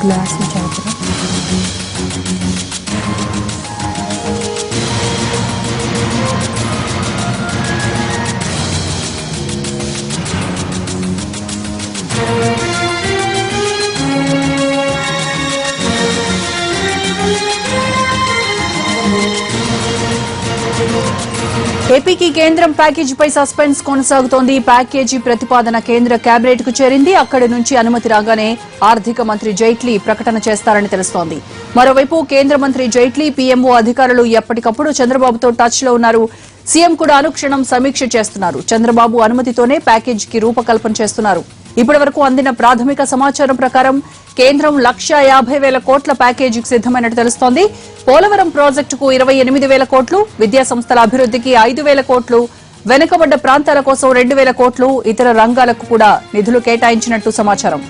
Glass జాగ్రత్త. ఏపీకి కేంద్రం ప్యాకేజీపై సస్పెన్స్ కొనసాగుతోంది. ప్యాకేజీ ప్రతిపాదన కేంద్ర కేబినెట్ కు చేరింది. అక్కడి నుంచి అనుమతి రాగానే ఆర్థిక మంత్రి జైట్లీ ప్రకటన చేస్తారని తెలుస్తోంది. మరోవైపు కేంద్ర మంత్రి జైట్లీ, పీఎంఓ అధికారులు ఎప్పటికప్పుడు చంద్రబాబుతో టచ్ లో ఉన్నారు. సీఎం కూడా అనుక్షణం సమీక్ష చేస్తున్నారు. చంద్రబాబు అనుమతితోనే ప్యాకేజీకి రూపకల్పన చేస్తున్నారు. ఇప్పటి వరకు అందిన ప్రాథమిక సమాచారం ప్రకారం కేంద్రం 1,50,000 కోట్ల ప్యాకేజీకి సిద్దమైనట్టు తెలుస్తోంది. పోలవరం ప్రాజెక్టుకు 28,000 కోట్లు, విద్యా సంస్థల అభివృద్ధికి 5,000 కోట్లు, వెనుకబడ్డ ప్రాంతాల కోసం 2,000 కోట్లు, ఇతర రంగాలకు కూడా నిధులు కేటాయించినట్టు సమాచారం.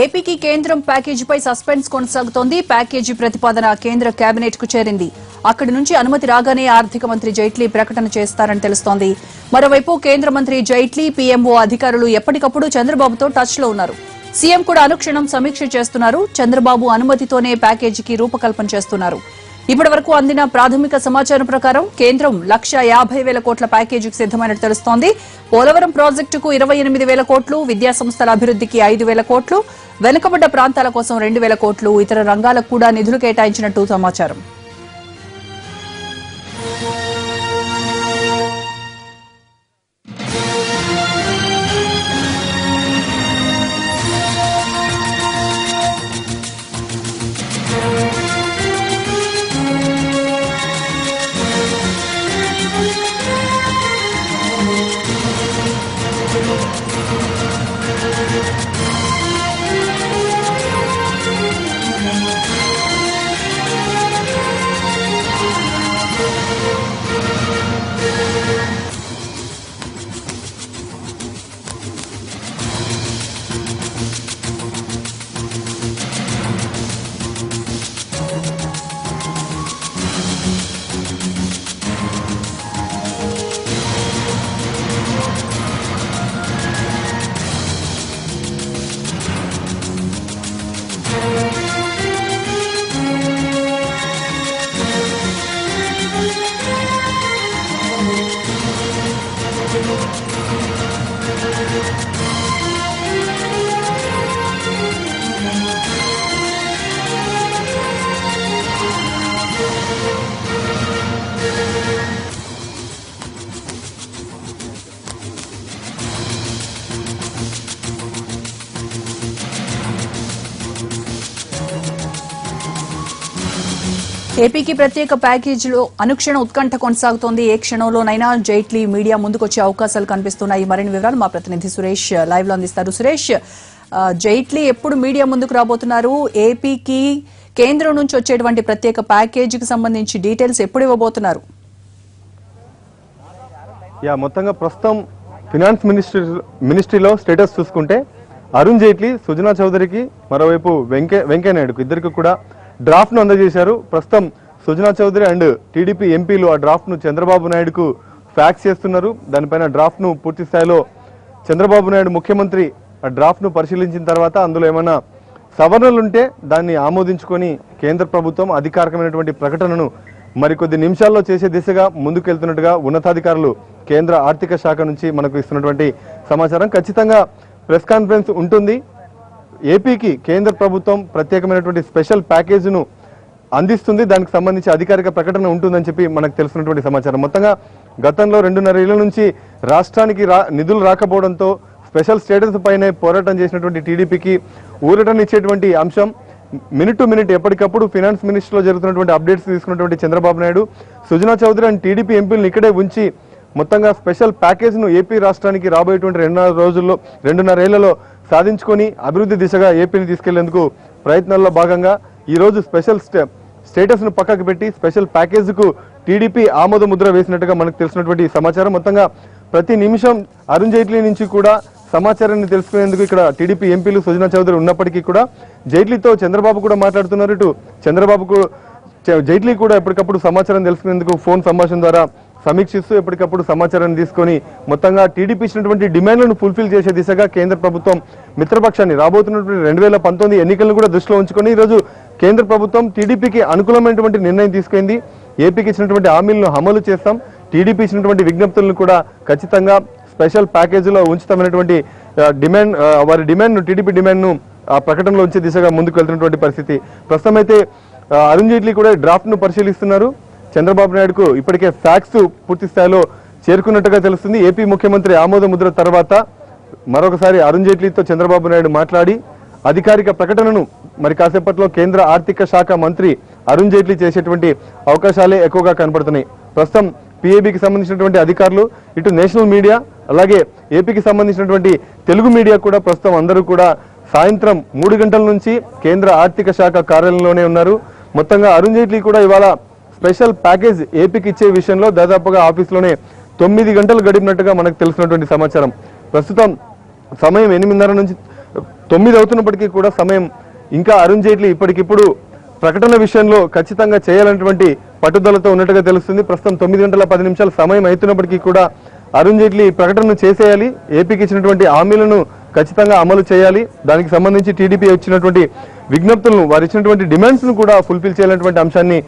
ఏపీకి కేంద్రం ప్యాకేజీపై సస్పెన్స్ కొనసాగుతోంది. ప్యాకేజీ ప్రతిపాదన కేంద్ర కేబినెట్ కు చేరింది. అక్కడి నుంచి అనుమతి రాగానే ఆర్థిక మంత్రి జైట్లీ ప్రకటన చేస్తారని తెలుస్తోంది. మరోవైపు కేంద్ర మంత్రి జైట్లీ, పీఎంఓ అధికారులు ఎప్పటికప్పుడు చంద్రబాబుతో టచ్ లో ఉన్నారు. సీఎం కూడా అనుక్షణం సమీక్ష చేస్తున్నారు. చంద్రబాబు అనుమతితోనే ప్యాకేజీకి రూపకల్పన చేస్తున్నారు. ఇప్పటి వరకు అందిన ప్రాథమిక సమాచారం ప్రకారం కేంద్రం 1,50,000 కోట్ల ప్యాకేజీకి సిద్దమైనట్టు తెలుస్తోంది. పోలవరం ప్రాజెక్టుకు 28,000 కోట్లు, విద్యా సంస్థల అభివృద్ధికి 5,000 కోట్లు, వెనుకబడ్డ ప్రాంతాల కోసం 2,000 కోట్లు, ఇతర రంగాలకు కూడా నిధులు కేటాయించినట్టు సమాచారం. ఏపీకి ప్రత్యేక ప్యాకేజీలో అనుక్షణ ఉత్కంఠ కొనసాగుతోంది. ఏ క్షణంలోనైనా జైట్లీ మీడియా ముందుకొచ్చే అవకాశాలు కనిపిస్తున్నాయి. మరిన్ని వివరాలు మా ప్రతినిధి సురేష్ లైవ్ లో అందిస్తారు. సురేష్, జైట్లీ ఎప్పుడు మీడియా ముందుకు రాబోతున్నారు? ఏపీకి కేంద్రం నుంచి వచ్చేటువంటి ప్రత్యేక ప్యాకేజీకి సంబంధించి డీటెయిల్స్ ఎప్పుడు ఇవ్వబోతున్నారు? మొత్తంగా ప్రస్తుతం ఫినాన్స్ మినిస్ట్రీలో స్టేటస్ చూసుకుంటే అరుణ్ జైట్లీ, సుజనా చౌదరికి, మరోవైపు వెంకయ్య నాయుడుకు ఇద్దరికి కూడా డ్రాఫ్ట్ ను అందజేశారు. ప్రస్తుతం సుజనా చౌదరి అండ్ టీడీపీ ఎంపీలు ఆ డ్రాఫ్ట్ ను చంద్రబాబు నాయుడుకు ఫ్యాక్స్ చేస్తున్నారు. దానిపైన డ్రాఫ్ట్ ను పూర్తి స్థాయిలో చంద్రబాబు నాయుడు ముఖ్యమంత్రి ఆ డ్రాఫ్ట్ ను పరిశీలించిన తర్వాత అందులో ఏమైనా సవరణలుంటే దాన్ని ఆమోదించుకొని కేంద్ర ప్రభుత్వం అధికారికమైనటువంటి ప్రకటనను మరికొద్ది నిమిషాల్లో చేసే దిశగా ముందుకెళ్తున్నట్టుగా ఉన్నతాధికారులు కేంద్ర ఆర్థిక శాఖ నుంచి మనకు ఇస్తున్నటువంటి సమాచారం. ఖచ్చితంగా ప్రెస్ కాన్ఫరెన్స్ ఉంటుంది. ఏపీకి కేంద్ర ప్రభుత్వం ప్రత్యేకమైనటువంటి స్పెషల్ ప్యాకేజీను అందిస్తుంది. దానికి సంబంధించి అధికారిక ప్రకటన ఉంటుందని చెప్పి మనకు తెలిసినటువంటి సమాచారం. మొత్తంగా గతంలో 2.5 ఏళ్ల నుంచి రాష్ట్రానికి నిధులు రాకపోవడంతో స్పెషల్ స్టేటస్ పైనే పోరాటం చేసినటువంటి టీడీపీకి ఊరటనిచ్చేటువంటి అంశం. మినిట్ టు మినిట్ ఎప్పటికప్పుడు ఫినాన్స్ మినిస్ట్రీలో జరుగుతున్నటువంటి అప్డేట్స్ తీసుకున్నటువంటి చంద్రబాబు నాయుడు, సుజనా చౌదరి అండ్ టీడీపీ ఎంపీలను ఇక్కడే ఉంచి మొత్తంగా స్పెషల్ ప్యాకేజ్ను ఏపీ రాష్ట్రానికి రాబోయేటువంటి 2.5 ఏళ్లలో సాధించుకొని అభివృద్ధి దిశగా ఏపీని తీసుకెళ్లేందుకు ప్రయత్నాల్లో భాగంగా ఈరోజు స్పెషల్ స్టేటస్ ను పక్కకు పెట్టి స్పెషల్ ప్యాకేజ్ కు టీడీపీ ఆమోద ముద్ర వేసినట్టుగా మనకు తెలిసినటువంటి సమాచారం. మొత్తంగా ప్రతి నిమిషం అరుణ్ జైట్లీ నుంచి కూడా సమాచారాన్ని తెలుసుకునేందుకు ఇక్కడ టీడీపీ ఎంపీలు సుజనా చౌదరి ఉన్నప్పటికీ కూడా జైట్లీతో చంద్రబాబు కూడా మాట్లాడుతున్నారు. ఇటు చంద్రబాబుకు జైట్లీ కూడా ఎప్పటికప్పుడు సమాచారం తెలుసుకునేందుకు ఫోన్ సంభాషణ ద్వారా సమీక్షిస్తూ ఎప్పటికప్పుడు సమాచారాన్ని తీసుకొని మొత్తంగా టీడీపీ ఇచ్చినటువంటి డిమాండ్లను ఫుల్ఫిల్ చేసే దిశగా కేంద్ర ప్రభుత్వం మిత్రపక్షాన్ని రాబోతున్నటువంటి 2019 ఎన్నికలను కూడా దృష్టిలో ఉంచుకొని ఈరోజు కేంద్ర ప్రభుత్వం టీడీపీకి అనుకూలమైనటువంటి నిర్ణయం తీసుకుంది. ఏపీకి ఇచ్చినటువంటి హామీలను అమలు చేస్తాం, టీడీపీ ఇచ్చినటువంటి విజ్ఞప్తులను కూడా ఖచ్చితంగా స్పెషల్ ప్యాకేజీలో ఉంచుతామనేటువంటి వారి డిమాండ్ను టీడీపీ డిమాండ్ను ఆ ప్రకటనలో ఉంచే దిశగా ముందుకు వెళ్తున్నటువంటి పరిస్థితి. ప్రస్తుతం అయితే అరుణ్ జైట్లీ కూడా డ్రాఫ్ట్ ను పరిశీలిస్తున్నారు. చంద్రబాబు నాయుడుకు ఇప్పటికే ఫ్యాక్స్ పూర్తి స్థాయిలో చేరుకున్నట్టుగా తెలుస్తుంది. ఏపీ ముఖ్యమంత్రి ఆమోద ముద్ర తర్వాత మరొకసారి అరుణ్ జైట్లీతో చంద్రబాబు నాయుడు మాట్లాడి అధికారిక ప్రకటనను మరి కాసేపట్లో కేంద్ర ఆర్థిక శాఖ మంత్రి అరుణ్ జైట్లీ చేసేటువంటి అవకాశాలే ఎక్కువగా కనపడుతున్నాయి. ప్రస్తుతం పీఏబీకి సంబంధించినటువంటి అధికారులు, ఇటు నేషనల్ మీడియా, అలాగే ఏపీకి సంబంధించినటువంటి తెలుగు మీడియా కూడా ప్రస్తుతం అందరూ కూడా సాయంత్రం 3 గంటల నుంచి కేంద్ర ఆర్థిక శాఖ కార్యాలయంలోనే ఉన్నారు. మొత్తంగా అరుణ్ జైట్లీ కూడా ఇవాళ స్పెషల్ ప్యాకేజ్ ఏపీకి ఇచ్చే విషయంలో దాదాపుగా ఆఫీస్లోనే 9 గంటలు గడిపినట్టుగా మనకు తెలిసినటువంటి సమాచారం. ప్రస్తుతం సమయం 8:30 నుంచి 9 అవుతున్నప్పటికీ కూడా సమయం ఇంకా అరుణ్ జైట్లీ ఇప్పటికిప్పుడు ప్రకటన విషయంలో ఖచ్చితంగా చేయాలన్నటువంటి పట్టుదలతో ఉన్నట్టుగా తెలుస్తుంది. ప్రస్తుతం 9:10 సమయం అవుతున్నప్పటికీ కూడా అరుణ్ జైట్లీ ప్రకటనను చేసేయాలి, ఏపీకి ఇచ్చినటువంటి హామీలను ఖచ్చితంగా అమలు చేయాలి, దానికి సంబంధించి టీడీపీ ఇచ్చినటువంటి విజ్ఞప్తులను, వారు ఇచ్చినటువంటి డిమాండ్స్ ను కూడా ఫుల్ఫిల్ చేయాలన్నటువంటి అంశాన్ని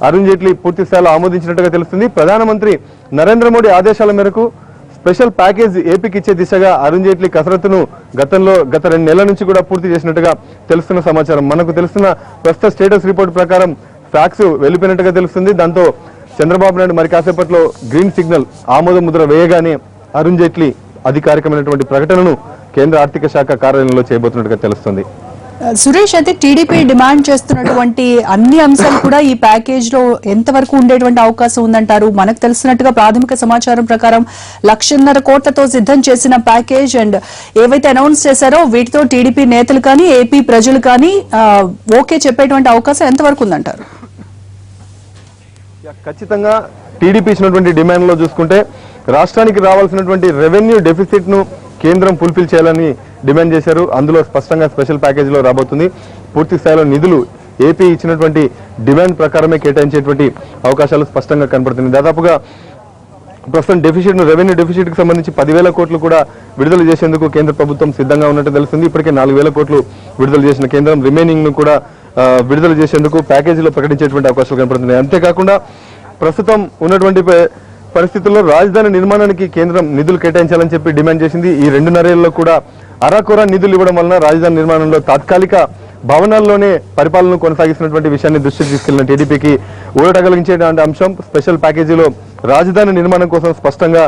అరుణ్ జైట్లీ పూర్తి స్థాయిలో ఆమోదించినట్టుగా తెలుస్తుంది. ప్రధానమంత్రి నరేంద్ర మోడీ ఆదేశాల మేరకు స్పెషల్ ప్యాకేజ్ ఏపీకి ఇచ్చే దిశగా అరుణ్ జైట్లీ కసరత్తును గత 2 నెలల నుంచి కూడా పూర్తి చేసినట్టుగా తెలుస్తున్న సమాచారం. మనకు తెలుస్తున్న ప్రస్తుత స్టేటస్ రిపోర్ట్ ప్రకారం ఫ్యాక్స్ వెళ్ళిపోయినట్టుగా తెలుస్తుంది. దాంతో చంద్రబాబు నాయుడు మరి కాసేపట్లో గ్రీన్ సిగ్నల్ ఆమోద ముద్ర వేయగానే అరుణ్ జైట్లీ అధికారికమైనటువంటి ప్రకటనను కేంద్ర ఆర్థిక శాఖ కార్యాలయంలో చేయబోతున్నట్టుగా తెలుస్తుంది. సురేష్, అయితే టీడీపీ డిమాండ్ చేస్తున్నటువంటి అన్ని అంశాలు కూడా ఈ ప్యాకేజ్ లో ఎంతవరకు ఉండేటువంటి అవకాశం ఉందంటారు? మనకు తెలిసినట్టుగా ప్రాథమిక సమాచారం ప్రకారం 1,50,000 కోట్లతో సిద్ధం చేసిన ప్యాకేజ్ అండ్ ఏవైతే అనౌన్స్ చేశారో వీటితో టీడీపీ నేతలు కానీ ఏపీ ప్రజలు కానీ ఓకే చెప్పేటువంటి అవకాశం ఎంతవరకు ఉందంటారు? ఖచ్చితంగా టీడీపీ ఇచ్చినటువంటి డిమాండ్ లో చూసుకుంటే రాష్ట్రానికి రావాల్సినటువంటి రెవెన్యూ డెఫిసిట్ ను కేంద్రం ఫుల్ఫిల్ చేయాలని డిమాండ్ చేశారు. అందులో స్పష్టంగా స్పెషల్ ప్యాకేజ్ లో రాబోతుంది. పూర్తి స్థాయిలో నిధులు ఏపీ ఇచ్చినటువంటి డిమాండ్ ప్రకారమే కేటాయించేటువంటి అవకాశాలు స్పష్టంగా కనపడుతున్నాయి. దాదాపుగా ప్రస్తుతం రెవెన్యూ డెఫిసిట్ కి సంబంధించి 10,000 కోట్లు కూడా విడుదల చేసేందుకు కేంద్ర ప్రభుత్వం సిద్ధంగా ఉన్నట్టు తెలుస్తుంది. ఇప్పటికే 4,000 కోట్లు విడుదల చేసిన కేంద్రం రిమైనింగ్ ను కూడా విడుదల చేసేందుకు ప్యాకేజీలో ప్రకటించేటువంటి అవకాశాలు కనపడుతున్నాయి. అంతేకాకుండా ప్రస్తుతం ఉన్నటువంటి పరిస్థితుల్లో రాజధాని నిర్మాణానికి కేంద్రం నిధులు కేటాయించాలని చెప్పి డిమాండ్ చేసింది. ఈ 2.5 ఏళ్లలో కూడా అరాకొరా నిధులు ఇవ్వడం వలన రాజధాని నిర్మాణంలో తాత్కాలిక భవనాల్లోనే పరిపాలన కొనసాగిస్తున్నటువంటి విషయాన్ని దృష్టికి తీసుకెళ్లిన టీడీపీకి ఊరట కలిగించేటువంటి అంశం స్పెషల్ ప్యాకేజీలో రాజధాని నిర్మాణం కోసం స్పష్టంగా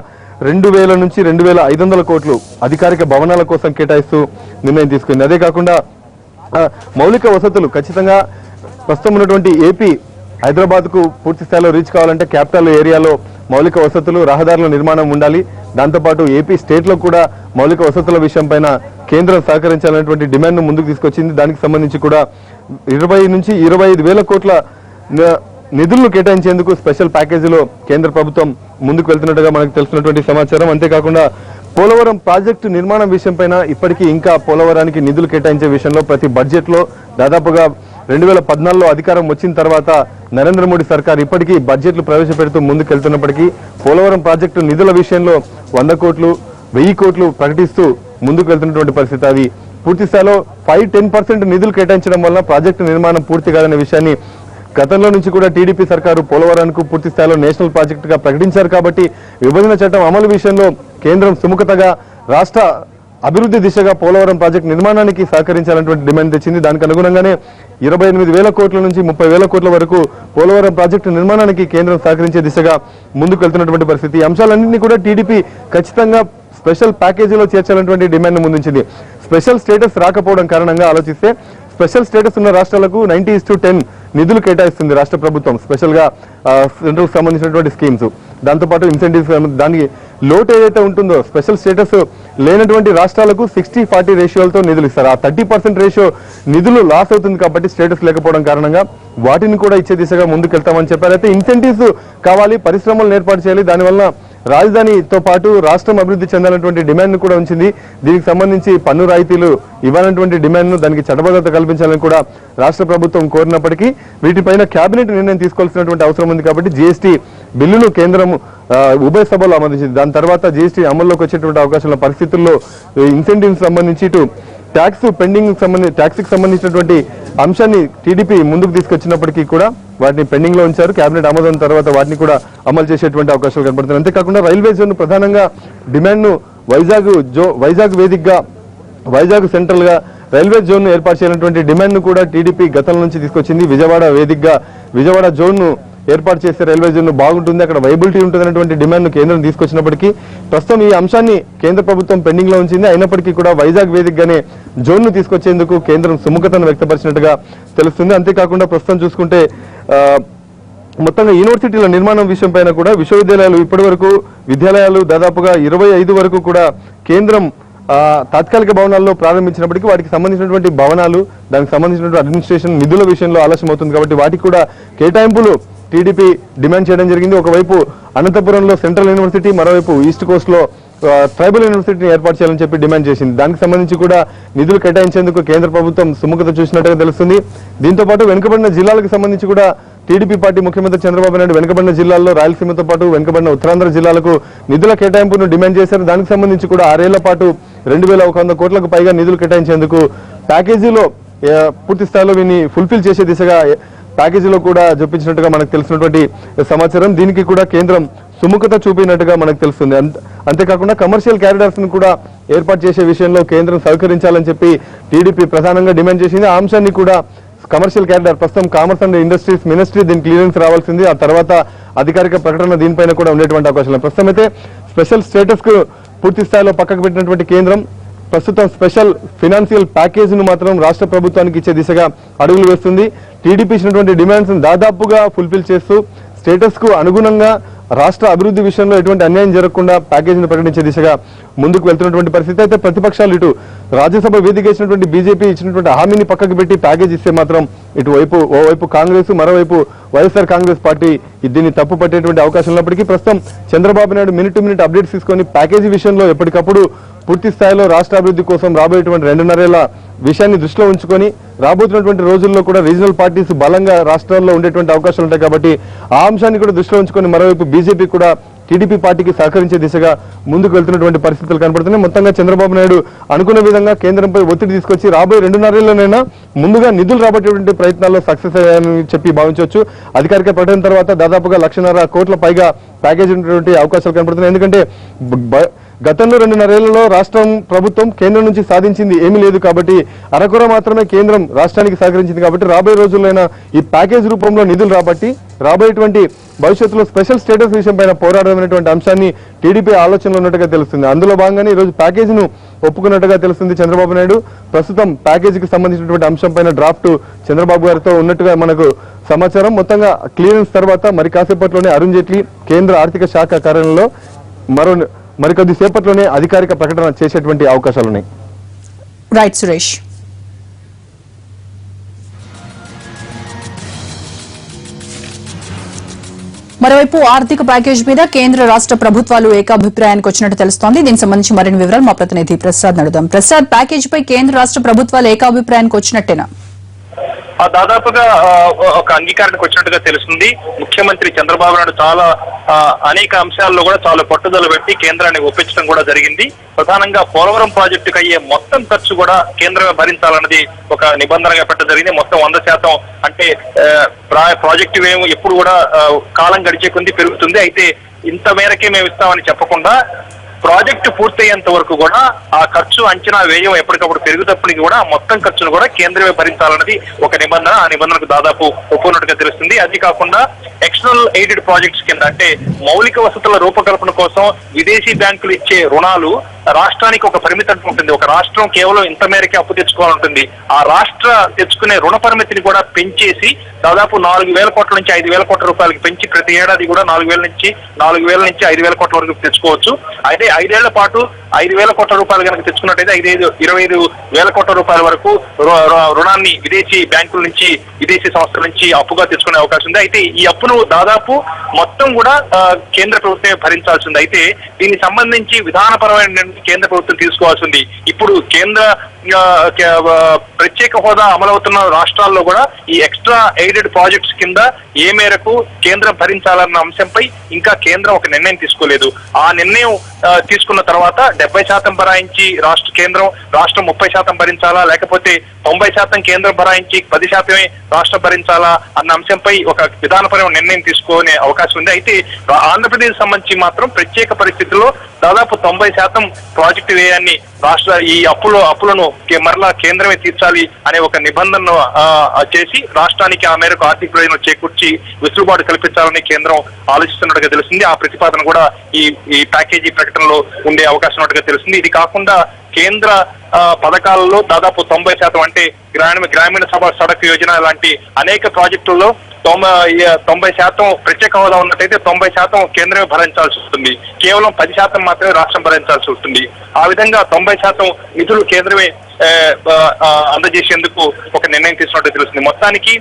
2,000 నుంచి 2,500 కోట్లు అధికారిక భవనాల కోసం కేటాయిస్తూ నిర్ణయం తీసుకుంది. అదే కాకుండా మౌలిక వసతులు ఖచ్చితంగా ప్రస్తుతం ఉన్నటువంటి ఏపీ హైదరాబాద్ కు పూర్తి స్థాయిలో రీచ్ కావాలంటే క్యాపిటల్ ఏరియాలో మౌలిక వసతులు, రహదారుల నిర్మాణం ఉండాలి. దాంతోపాటు ఏపీ స్టేట్ లో కూడా మౌలిక వసతుల విషయం పైన కేంద్రం సహకరించాలనేటువంటి డిమాండ్ ను ముందుకు తీసుకొచ్చింది. దానికి సంబంధించి కూడా 20 నుంచి 25 వేల కోట్ల నిధులను కేటాయించేందుకు స్పెషల్ ప్యాకేజీలో కేంద్ర ప్రభుత్వం ముందుకు వెళ్తున్నట్టుగా మనకు తెలుస్తున్నటువంటి సమాచారం. అంతేకాకుండా పోలవరం ప్రాజెక్టు నిర్మాణం విషయం పైన ఇప్పటికీ ఇంకా పోలవరానికి నిధులు కేటాయించే విషయంలో ప్రతి బడ్జెట్ లో దాదాపుగా 2014లో అధికారం వచ్చిన తర్వాత నరేంద్ర మోడీ సర్కార్ ఇప్పటికీ బడ్జెట్లు ప్రవేశపెడుతూ ముందుకు వెళ్తున్నప్పటికీ పోలవరం ప్రాజెక్టు నిధుల విషయంలో 100 కోట్లు 1000 కోట్లు ప్రకటిస్తూ ముందుకు వెళ్తున్నటువంటి పరిస్థితి. అది పూర్తి స్థాయిలో 5-10% నిధులు కేటాయించడం వల్ల ప్రాజెక్టు నిర్మాణం పూర్తి కాదనే విషయాన్ని గతంలో నుంచి కూడా టీడీపీ సర్కారు పోలవరానికి పూర్తి స్థాయిలో నేషనల్ ప్రాజెక్ట్ గా ప్రకటించారు. కాబట్టి విభజన చట్టం అమలు విషయంలో కేంద్రం సుముఖతగా రాష్ట్ర అభివృద్ధి దిశగా పోలవరం ప్రాజెక్టు నిర్మాణానికి సహకరించాలన్నటువంటి డిమాండ్ తెచ్చింది. దానికి అనుగుణంగానే 28 వేల కోట్ల నుంచి 30 వేల కోట్ల వరకు పోలవరం ప్రాజెక్టు నిర్మాణానికి కేంద్రం సహకరించే దిశగా ముందుకు వెళ్తున్నటువంటి పరిస్థితి. ఈ అంశాలన్నింటినీ కూడా టీడీపీ ఖచ్చితంగా స్పెషల్ ప్యాకేజీలో చేర్చాలన్నటువంటి డిమాండ్ ముందుంచింది. స్పెషల్ స్టేటస్ రాకపోవడం కారణంగా ఆలోచిస్తే స్పెషల్ స్టేటస్ ఉన్న రాష్ట్రాలకు 90:10 నిధులు కేటాయిస్తుంది రాష్ట్ర ప్రభుత్వం, స్పెషల్ గా సెంట్రల్ సంబంధించినటువంటి స్కీమ్స్. దాంతోపాటు ఇన్సెంటివ్స్, దానికి లోటు ఏదైతే ఉంటుందో స్పెషల్ స్టేటస్ లేనటువంటి రాష్ట్రాలకు 60-40 రేషియోలతో నిధులు ఇస్తారు. ఆ 30% రేషియో నిధులు లాస్ అవుతుంది కాబట్టి స్టేటస్ లేకపోవడం కారణంగా వాటిని కూడా ఇచ్చే దిశగా ముందుకు వెళ్తామని చెప్పారు. అయితే ఇన్సెంటివ్స్ కావాలి, పరిశ్రమలను ఏర్పాటు చేయాలి, దానివల్ల రాజధానితో పాటు రాష్ట్రం అభివృద్ధి చెందాలన్నటువంటి డిమాండ్ కూడా ఉంచింది. దీనికి సంబంధించి పన్ను రాయితీలు ఇవ్వాలన్నటువంటి డిమాండ్ ను, దానికి చట్టబద్ధత కల్పించాలని కూడా రాష్ట్ర ప్రభుత్వం కోరినప్పటికీ వీటిపైన కేబినెట్ నిర్ణయం తీసుకోవాల్సినటువంటి అవసరం ఉంది. కాబట్టి జీఎస్టీ బిల్లును కేంద్రం ఉభయ సభలో ఆమోదించింది. దాని తర్వాత జీఎస్టీ అమల్లోకి వచ్చేటువంటి అవకాశాల పరిస్థితుల్లో ఇన్సెంటివ్స్ సంబంధించి ఇటు ట్యాక్స్ కి సంబంధించినటువంటి అంశాన్ని టీడీపీ ముందుకు తీసుకొచ్చినప్పటికీ కూడా వాటిని పెండింగ్ లో ఉంచారు. కేబినెట్ ఆమోదం తర్వాత వాటిని కూడా అమలు చేసేటువంటి అవకాశాలు కనబడుతున్నాయి. అంతేకాకుండా రైల్వే జోన్ ప్రధానంగా డిమాండ్ ను వైజాగ్ సెంట్రల్ గా రైల్వే జోన్ ను ఏర్పాటు చేయాలన్నటువంటి డిమాండ్ ను కూడా టీడీపీ గతం నుంచి తీసుకొచ్చింది. విజయవాడ జోన్ ను ఏర్పాటు చేస్తే రైల్వే జోన్ బాగుంటుంది, అక్కడ వైబిలిటీ ఉంటుంది అనేటువంటి డిమాండ్ ను కేంద్రం తీసుకొచ్చినప్పటికీ ప్రస్తుతం ఈ అంశాన్ని కేంద్ర ప్రభుత్వం పెండింగ్ లో ఉంచింది. అయినప్పటికీ కూడా వైజాగ్ వేదికగానే జోన్ ను తీసుకొచ్చేందుకు కేంద్రం సుముఖతను వ్యక్తపరిచినట్టుగా తెలుస్తుంది. అంతేకాకుండా ప్రస్తుతం చూసుకుంటే మొత్తంగా యూనివర్సిటీల నిర్మాణం విషయం పైన కూడా విశ్వవిద్యాలయాలు ఇప్పటి వరకు విద్యాలయాలు దాదాపుగా 25 వరకు కూడా కేంద్రం తాత్కాలిక భవనాల్లో ప్రారంభించినప్పటికీ వాటికి సంబంధించినటువంటి భవనాలు, దానికి సంబంధించినటువంటి అడ్మినిస్ట్రేషన్ నిధుల విషయంలో ఆలస్యం అవుతుంది. కాబట్టి వాటికి కూడా కేటాయింపులు టీడీపీ డిమాండ్ చేయడం జరిగింది. ఒకవైపు అనంతపురంలో సెంట్రల్ యూనివర్సిటీ, మరోవైపు ఈస్ట్ కోస్ట్ లో ట్రైబల్ యూనివర్సిటీని ఏర్పాటు చేయాలని చెప్పి డిమాండ్ చేసింది. దానికి సంబంధించి కూడా నిధులు కేటాయించేందుకు కేంద్ర ప్రభుత్వం సుముఖత చూసినట్టుగా తెలుస్తుంది. దీంతో పాటు వెనుకబడిన జిల్లాలకు సంబంధించి కూడా టీడీపీ పార్టీ ముఖ్యమంత్రి చంద్రబాబు నాయుడు వెనుకబడిన జిల్లాల్లో రాయలసీమతో పాటు వెనుకబడిన ఉత్తరాంధ్ర జిల్లాలకు నిధుల కేటాయింపును డిమాండ్ చేశారు. దానికి సంబంధించి కూడా 6 ఏళ్ల పాటు 2100 కోట్లకు పైగా నిధులు కేటాయించేందుకు ప్యాకేజీలో పూర్తి స్థాయిలో వీని ఫుల్ఫిల్ చేసే దిశగా ప్యాకేజీలో కూడా చూపించినట్టుగా మనకు తెలిసినటువంటి సమాచారం. దీనికి కూడా కేంద్రం సుముఖత చూపినట్టుగా మనకు తెలుస్తుంది. అంతేకాకుండా కమర్షియల్ క్యారిడార్స్ ను కూడా ఏర్పాటు చేసే విషయంలో కేంద్రం సహకరించాలని చెప్పి టీడీపీ ప్రధానంగా డిమాండ్ చేసింది. ఆ అంశాన్ని కూడా కమర్షియల్ క్యారిడార్ ప్రస్తుతం కామర్స్ అండ్ ఇండస్ట్రీస్ మినిస్ట్రీ దీని క్లియరెన్స్ రావాల్సింది. ఆ తర్వాత అధికారిక ప్రకటన దీనిపైన కూడా ఉండేటువంటి అవకాశాలు. ప్రస్తుతం అయితే స్పెషల్ స్టేటస్ కు పూర్తి స్థాయిలో పక్కకు పెట్టినటువంటి కేంద్రం ప్రస్తుతం స్పెషల్ ఫైనాన్షియల్ ప్యాకేజ్ ను మాత్రం రాష్ట్ర ప్రభుత్వానికి ఇచ్చే దిశగా అడుగులు వేస్తుంది. టీడీపీ ఇచ్చినటువంటి డిమాండ్స్ దాదాపుగా ఫుల్ఫిల్ చేస్తూ స్టేటస్ కు అనుగుణంగా రాష్ట్ర అభివృద్ధి విషయంలో ఎటువంటి అన్యాయం జరగకుండా ప్యాకేజీని ప్రకటించే దిశగా ముందుకు వెళ్తున్నటువంటి పరిస్థితి. అయితే ప్రతిపక్షాలు ఇటు రాజ్యసభ వేదిక ఇచ్చినటువంటి బీజేపీ ఇచ్చినటువంటి హామీని పక్కకు పెట్టి ప్యాకేజ్ ఇస్తే మాత్రం ఓవైపు కాంగ్రెస్, మరోవైపు వైఎస్ఆర్ కాంగ్రెస్ పార్టీ దీన్ని తప్పు పట్టేటువంటి అవకాశం ఉన్నప్పటికీ ప్రస్తుతం Chandrababu Naidu minute to minute updates తీసుకొని ప్యాకేజీ విషయంలో ఎప్పటికప్పుడు పూర్తి స్థాయిలో రాష్ట్ర అభివృద్ధి కోసం రాబోయేటువంటి 2.5 ఏళ్ల విషయాన్ని దృష్టిలో ఉంచుకొని రాబోతున్నటువంటి రోజుల్లో కూడా రీజనల్ పార్టీస్ బలంగా రాష్ట్రాల్లో ఉండేటువంటి అవకాశాలు ఉంటాయి. కాబట్టి ఆ అంశాన్ని కూడా దృష్టిలో ఉంచుకొని మరోవైపు బీజేపీ కూడా టీడీపీ పార్టీకి సహకరించే దిశగా ముందుకు వెళ్తున్నటువంటి పరిస్థితులు కనబడుతున్నాయి. మొత్తంగా చంద్రబాబు నాయుడు అనుకున్న విధంగా కేంద్రంపై ఒత్తిడి తీసుకొచ్చి రాబోయే 2.5 ఏళ్లనైనా ముందుగా నిధులు రాబట్టేటువంటి ప్రయత్నాల్లో సక్సెస్ అయ్యాయని చెప్పి భావించవచ్చు. అధికారిక ప్రకటన తర్వాత దాదాపుగా 1,50,000 కోట్ల పైగా ప్యాకేజ్ ఉన్నటువంటి అవకాశాలు కనబడుతున్నాయి. ఎందుకంటే గతంలో 2.5 ఏళ్లలో రాష్ట్రం ప్రభుత్వం కేంద్రం నుంచి సాధించింది ఏమీ లేదు కాబట్టి అరకొర మాత్రమే కేంద్రం రాష్ట్రానికి సహకరించింది. కాబట్టి రాబోయే రోజుల్లోనైనా ఈ ప్యాకేజ్ రూపంలో నిధులు రాబట్టి రాబోయేటువంటి భవిష్యత్తులో స్పెషల్ స్టేటస్ విషయం పైన పోరాడమైనటువంటి అంశాన్ని టీడీపీ ఆలోచనలో ఉన్నట్టుగా తెలుస్తుంది. అందులో భాగంగానే ఈ రోజు ప్యాకేజీను ఒప్పుకున్నట్టుగా తెలుస్తుంది చంద్రబాబు నాయుడు. ప్రస్తుతం ప్యాకేజీకి సంబంధించినటువంటి అంశం పైన డ్రాఫ్ట్ చంద్రబాబు గారితో ఉన్నట్టుగా మనకు సమాచారం. మొత్తంగా క్లియరెన్స్ తర్వాత మరి కాసేపట్లోనే అరుణ్ జైట్లీ కేంద్ర ఆర్థిక శాఖ కార్యాలయంలో మరికొద్ది సేపట్లోనే అధికారిక ప్రకటన చేసేటువంటి అవకాశాలున్నాయి. రైట్ సురేష్. మరోవైపు ఆర్థిక ప్యాకేజ్ మీద కేంద్ర రాష్ట్ర ప్రభుత్వాలు ఏకాభిప్రాయానికి వచ్చినట్టు తెలుస్తోంది. దీనికి సంబంధించి మరిన్ని వివరాలు మా ప్రతినిధి ప్రసాద్ అడుగుదాం. ప్రసాద్, ప్యాకేజ్ పై కేంద్ర రాష్ట్ర ప్రభుత్వాలు ఏకాభిప్రాయానికి వచ్చినట్టేనా? దాదాపుగా ఒక అంగీకారానికి వచ్చినట్టుగా తెలుస్తుంది. ముఖ్యమంత్రి చంద్రబాబు నాయుడు చాలా అనేక అంశాల్లో కూడా చాలా పట్టుదల పెట్టి కేంద్రాన్ని ఒప్పించడం కూడా జరిగింది. ప్రధానంగా పోలవరం ప్రాజెక్టుకు అయ్యే మొత్తం ఖర్చు కూడా కేంద్రమే భరించాలన్నది ఒక నిబంధనగా పెట్టడం జరిగింది. మొత్తం 100% అంటే ప్రాజెక్టు వ్యయం ఎప్పుడు కూడా కాలం గడిచే కొద్దీ పెరుగుతుంది. అయితే ఇంత మేరకే మేము ఇస్తామని చెప్పకుండా ప్రాజెక్టు పూర్తయ్యేంత వరకు కూడా ఆ ఖర్చు అంచనా వ్యయం ఎప్పటికప్పుడు పెరుగుతప్పటికీ కూడా మొత్తం ఖర్చును కూడా కేంద్రమే భరించాలన్నది ఒక నిబంధన. ఆ నిబంధనకు దాదాపు ఒప్పుకున్నట్టుగా తెలుస్తుంది. అది కాకుండా ఎక్స్టర్నల్ ఎయిడెడ్ ప్రాజెక్ట్స్ కింద అంటే మౌలిక వసతుల రూపకల్పన కోసం విదేశీ బ్యాంకులు ఇచ్చే రుణాలు రాష్ట్రానికి ఒక పరిమితి ఉంటుంది. ఒక రాష్ట్రం కేవలం ఇంత మేరకే అప్పు తెచ్చుకోవాలంటుంది. ఆ రాష్ట్ర తెచ్చుకునే రుణ పరిమితిని కూడా పెంచేసి దాదాపు 4,000 కోట్ల నుంచి 5,000 కోట్ల రూపాయలకి పెంచి ప్రతి ఏడాది కూడా 4,000 నుంచి 5,000 కోట్ల వరకు తెచ్చుకోవచ్చు. అయితే 5 ఏళ్ల పాటు 5,000 కోట్ల రూపాయలు కనుక తెచ్చుకున్నట్టయితే 25,000 కోట్ల రూపాయల వరకు రుణాన్ని విదేశీ బ్యాంకుల నుంచి విదేశీ సంస్థల నుంచి అప్పుగా తెచ్చుకునే అవకాశం ఉంది. అయితే ఈ అప్పును దాదాపు మొత్తం కూడా కేంద్ర ప్రభుత్వమే భరించాల్సింది. అయితే దీనికి సంబంధించి విధానపరమైన కేంద్ర ప్రభుత్వం తీసుకోవాల్సింది. ఇప్పుడు కేంద్ర ప్రత్యేక హోదా అమలవుతున్న రాష్ట్రాల్లో కూడా ఈ ఎక్స్ట్రా ఎయిడెడ్ ప్రాజెక్ట్స్ కింద ఏ మేరకు కేంద్రం భరించాలన్న అంశంపై ఇంకా కేంద్రం ఒక నిర్ణయం తీసుకోలేదు. ఆ నిర్ణయం తీసుకున్న తర్వాత 70% భరాయించి కేంద్రం రాష్ట్రం 30% భరించాలా, లేకపోతే 90% కేంద్రం భరాయించి 10% రాష్ట్రం భరించాలా అన్న అంశంపై ఒక విధానపరమైన నిర్ణయం తీసుకునే అవకాశం ఉంది. అయితే ఆంధ్రప్రదేశ్ సంబంధించి మాత్రం ప్రత్యేక పరిస్థితుల్లో దాదాపు 90% ప్రాజెక్టు వ్యయాన్ని ఈ అప్పులను మరలా కేంద్రమే తీర్చాలి అనే ఒక నిబంధనను చేసి రాష్ట్రానికి ఆ మేరకు ఆర్థిక ప్రయోజనం చేకూర్చి వెసులుబాటు కల్పించాలని కేంద్రం ఆలోచిస్తున్నట్టుగా తెలుస్తుంది. ఆ ప్రతిపాదన కూడా ఈ ప్యాకేజీ ప్రకటనలో ఉండే అవకాశం ఉన్నట్టుగా తెలుస్తుంది. ఇది కాకుండా కేంద్ర పథకాలలో దాదాపు 90% అంటే గ్రామీణ సడక్ యోజన లాంటి అనేక ప్రాజెక్టుల్లో 90% ప్రత్యేక హోదా ఉన్నట్టయితే 90% కేంద్రమే భరించాల్సి వస్తుంది. కేవలం 10% మాత్రమే రాష్ట్రం భరించాల్సి వస్తుంది. ఆ విధంగా 90% నిధులు కేంద్రమే అందజేసేందుకు ఒక నిర్ణయం తీసుకున్నట్టు తెలుస్తుంది. మొత్తానికి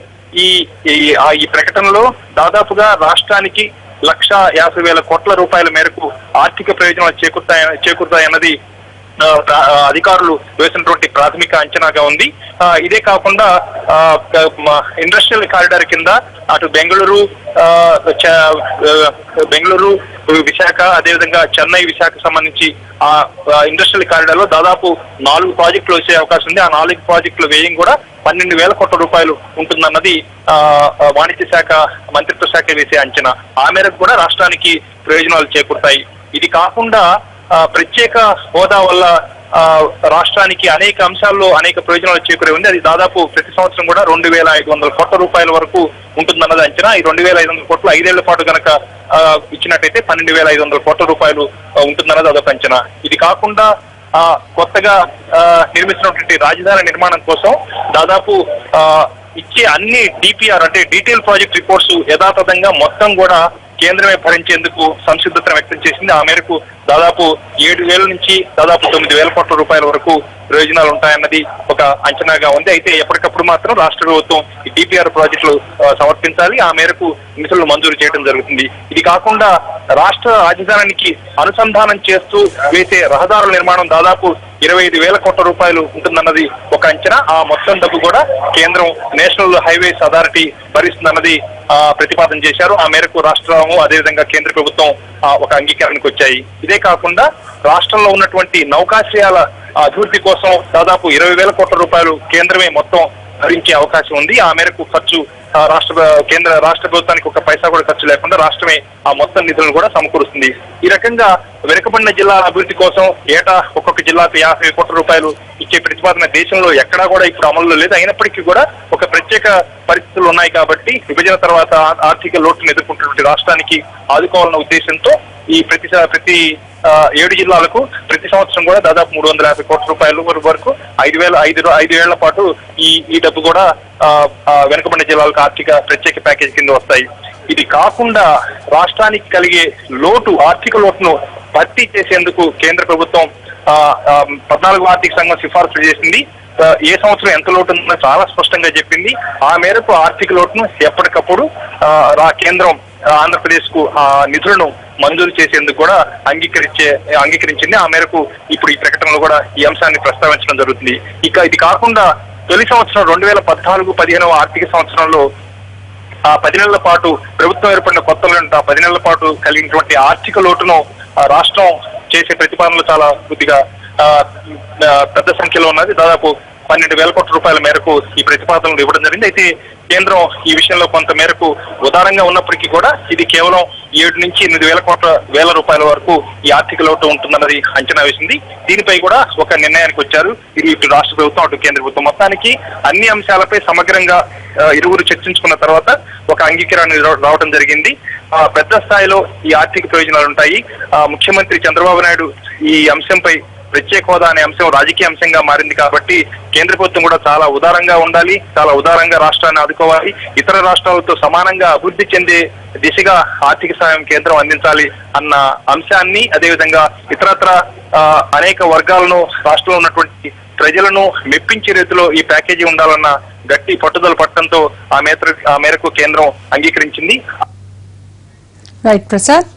ఈ ప్రకటనలో దాదాపుగా రాష్ట్రానికి 1,50,000 కోట్ల రూపాయల మేరకు ఆర్థిక ప్రయోజనాలు చేకూరుతాయన్నది అధికారులు వేసినటువంటి ప్రాథమిక అంచనాగా ఉంది. ఇదే కాకుండా ఇండస్ట్రియల్ కారిడార్ కింద అటు బెంగళూరు విశాఖ అదేవిధంగా చెన్నై విశాఖ సంబంధించి ఆ ఇండస్ట్రియల్ కారిడార్ లో దాదాపు 4 ప్రాజెక్టులు వచ్చే అవకాశం ఉంది. ఆ 4 ప్రాజెక్టుల వ్యయం కూడా 12,000 కోట్ల రూపాయలు ఉంటుందన్నది వాణిజ్య శాఖ మంత్రిత్వ శాఖ వేసే అంచనా. ఆ మేరకు కూడా రాష్ట్రానికి ప్రయోజనాలు చేకూరుతాయి. ఇది కాకుండా ప్రత్యేక హోదా వల్ల రాష్ట్రానికి అనేక అంశాల్లో అనేక ప్రయోజనాలు చేకూరే ఉంది. అది దాదాపు ప్రతి సంవత్సరం కూడా 2,500 కోట్ల రూపాయల వరకు ఉంటుందన్నది అంచనా. ఈ 2,500 కోట్లు 5 ఏళ్ల పాటు కనుక ఇచ్చినట్టయితే 12,500 కోట్ల రూపాయలు ఉంటుందన్నది అదొక అంచనా. ఇది కాకుండా కొత్తగా నిర్మిస్తున్నటువంటి రాజధాని నిర్మాణం కోసం దాదాపు ఇచ్చే అన్ని డిపిఆర్ అంటే డీటెయిల్ ప్రాజెక్ట్ రిపోర్ట్స్ యథాతథంగా మొత్తం కూడా కేంద్రమే భరించేందుకు సంసిద్ధతను వ్యక్తం చేసింది. ఆ మేరకు దాదాపు 7,000 నుంచి దాదాపు 9,000 కోట్ల రూపాయల వరకు ప్రయోజనాలు ఉంటాయన్నది ఒక అంచనాగా ఉంది. అయితే ఎప్పటికప్పుడు మాత్రం రాష్ట్ర ప్రభుత్వం ఈ డిపిఆర్ ప్రాజెక్టులు సమర్పించాలి. ఆ మేరకు నిధులను మంజూరు చేయడం జరుగుతుంది. ఇది కాకుండా రాష్ట్ర రాజధానికి అనుసంధానం చేస్తూ వేసే రహదారుల నిర్మాణం దాదాపు 25,000 కోట్ల రూపాయలు ఉంటుందన్నది ఒక అంచనా. ఆ మొత్తం డబ్బు కూడా కేంద్రం నేషనల్ హైవేస్ అథారిటీ భరిస్తుందన్నది ప్రతిపాదన చేశారు. ఆ మేరకు రాష్ట్రము అదేవిధంగా కేంద్ర ప్రభుత్వం ఒక అంగీకారానికి వచ్చాయి. ఇదే కాకుండా రాష్ట్రంలో ఉన్నటువంటి నౌకాశ్రయాల అభివృద్ధి కోసం దాదాపు 20,000 కోట్ల రూపాయలు కేంద్రమే మొత్తం భరించే అవకాశం ఉంది. ఆ మేరకు ఖర్చు కేంద్ర రాష్ట్ర ప్రభుత్వానికి ఒక పైసా కూడా ఖర్చు లేకుండా రాష్ట్రమే ఆ మొత్తం నిధులను కూడా సమకూరుస్తుంది. ఈ రకంగా వెనుకబడిన జిల్లాల అభివృద్ధి కోసం ఏటా ఒక్కొక్క జిల్లాకు 50 కోట్ల రూపాయలు ఇచ్చే ప్రతిపాదన దేశంలో ఎక్కడా కూడా ఇప్పుడు అమల్లో లేదు. అయినప్పటికీ కూడా ఒక ప్రత్యేక పరిస్థితులు ఉన్నాయి కాబట్టి విభజన తర్వాత ఆర్థిక లోటును ఎదుర్కొంటున్నటువంటి రాష్ట్రానికి ఆదుకోవాలన్న ఉద్దేశంతో ఈ ప్రతి 7 జిల్లాలకు ప్రతి సంవత్సరం కూడా దాదాపు 350 కోట్ల రూపాయల వరకు 5 ఏళ్ల పాటు ఈ డబ్బు కూడా వెనుకబడిన జిల్లాలకు ఆర్థిక ప్రత్యేక ప్యాకేజ్ కింద వస్తాయి. ఇది కాకుండా రాష్ట్రానికి కలిగే ఆర్థిక లోటును భర్తీ చేసేందుకు కేంద్ర ప్రభుత్వం 14వ ఆర్థిక సంఘం సిఫార్సులు చేసింది. ఏ సంవత్సరం ఎంత లోటు ఉందో చాలా స్పష్టంగా చెప్పింది. ఆ మేరకు ఆర్థిక లోటును ఎప్పటికప్పుడు కేంద్రం ఆంధ్రప్రదేశ్ కు నిధులను మంజూరు చేసేందుకు కూడా అంగీకరించింది. ఆ మేరకు ఇప్పుడు ఈ ప్రకటనలో కూడా ఈ అంశాన్ని ప్రస్తావించడం జరుగుతుంది. ఇక ఇది కాకుండా తొలి సంవత్సరం 2014-15వ ఆర్థిక సంవత్సరంలో 10 నెలల పాటు ప్రభుత్వం ఏర్పడిన కొత్తలో 10 నెలల పాటు కలిగినటువంటి ఆర్థిక లోటును రాష్ట్రం చేసే ప్రతిపాదనలు చాలా కొద్దిగా పెద్ద సంఖ్యలో ఉన్నది. దాదాపు 12,000 కోట్ల రూపాయల మేరకు ఈ ప్రతిపాదనలు ఇవ్వడం జరిగింది. అయితే కేంద్రం ఈ విషయంలో కొంత మేరకు ఉదారంగా ఉన్నప్పటికీ కూడా ఇది కేవలం 7 నుంచి 8,000 కోట్ల రూపాయల వరకు ఈ ఆర్థిక లోటు ఉంటుందన్నది అంచనా వేసింది. దీనిపై కూడా ఒక నిర్ణయానికి వచ్చారు ఇటు రాష్ట్ర ప్రభుత్వం అటు కేంద్ర ప్రభుత్వం. మొత్తానికి అన్ని అంశాలపై సమగ్రంగా ఇరువురు చర్చించుకున్న తర్వాత ఒక అంగీకారాన్ని రావడం జరిగింది. పెద్ద స్థాయిలో ఈ ఆర్థిక ప్రయోజనాలు ఉంటాయి. ముఖ్యమంత్రి చంద్రబాబు నాయుడు ఈ అంశంపై ప్రత్యేక హోదా అనే అంశం రాజకీయ అంశంగా మారింది కాబట్టి కేంద్ర ప్రభుత్వం కూడా చాలా ఉదారంగా ఉండాలి, చాలా ఉదారంగా రాష్ట్రాన్ని ఆదుకోవాలి, ఇతర రాష్ట్రాలతో సమానంగా అభివృద్ధి చెందే దిశగా ఆర్థిక సాయం కేంద్రం అందించాలి అన్న అంశాన్ని, అదేవిధంగా ఇతరత్ర అనేక వర్గాలను రాష్ట్రంలో ఉన్నటువంటి ప్రజలను మెప్పించే రీతిలో ఈ ప్యాకేజీ ఉండాలన్న గట్టి పట్టుదల పట్టడంతో ఆ మేరకు కేంద్రం అంగీకరించింది. రైట్ ప్రసాద్.